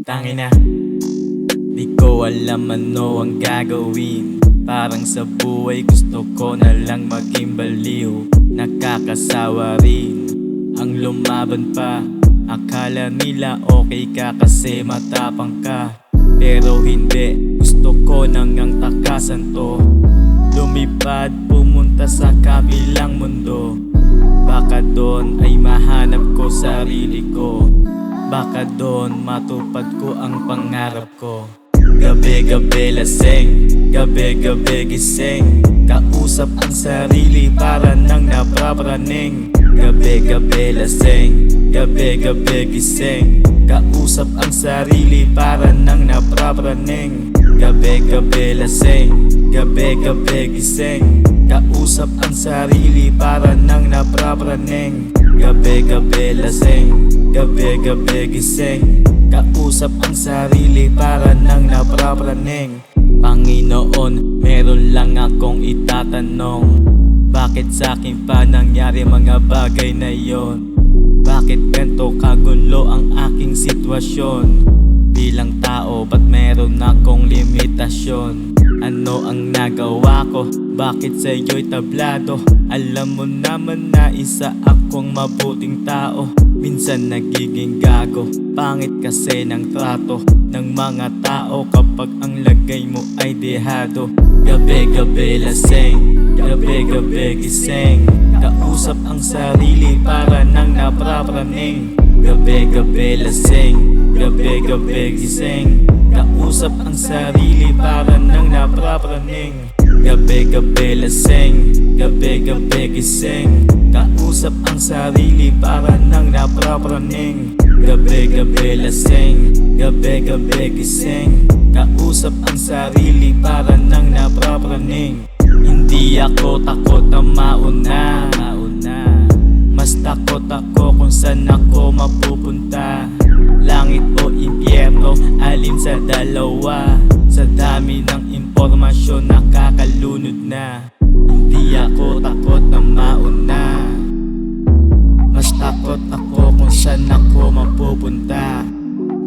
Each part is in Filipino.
Tangina, di ko alam ano ang gagawin. Parang sa buhay gusto ko na lang maging baliw. Nakakasawa rin ang lumaban pa. Akala nila okay ka kasi matapang ka, pero hindi, gusto ko nang ang takasan to. Lumipad, pumunta sa kabilang mundo. Baka doon ay mahanap ko sarili ko. Baka doon matupad ko ang pangarap ko. Gabi-gabi lasing, gabi-gabi gising. Kausap ang sarili para nang naprapraning. Gabi-gabi lasing, gabi-gabi gising. Kausap ang sarili para nang naprapraning. Gabi-gabi lasing, gabi-gabi gising. Kausap ang sarili para nang naprapraning. Gabi-gabi lasing, gabi-gabi gising. Kausap ang sarili para nang naprapraning. Panginoon, meron lang akong itatanong. Bakit sa'kin pa nangyari mga bagay na yon? Bakit ganito kagulo ang aking sitwasyon? Bilang tao, ba't meron akong limitasyon? Ano ang nagawa ko? Bakit sa'yo'y tablado? Alam mo naman na isa akong mabuting tao. Minsan nagiging gago, pangit kasi ng trato ng mga tao kapag ang lagay mo ay dehado. Gabi-gabi lasing, gabi-gabi gising. Kausap ang sarili para nang naprapraning. Gabi-gabi lasing, gabi-gabi gising. Kausap ang sarili para nang naprapraning. Gabi-gabi lasing, gabi-gabi gising. Kausap ang sarili para nang naprapraning. Gabi-gabi lasing, gabi-gabi gising. Kausap ang sarili para nang naprapraning. Hindi ako takot na mauna. Mas takot ako kung saan ako mapupunta. Langit o impyerno, alin sa dalawa? Sa dami ng impormasyon nakakalunod na. Hindi ako takot na mauna. Mas takot ako kung saan ako mapupunta.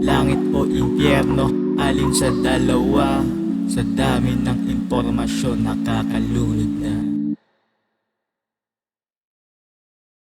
Langit o impyerno, alin sa dalawa? Sa dami ng impormasyon nakakalunod na.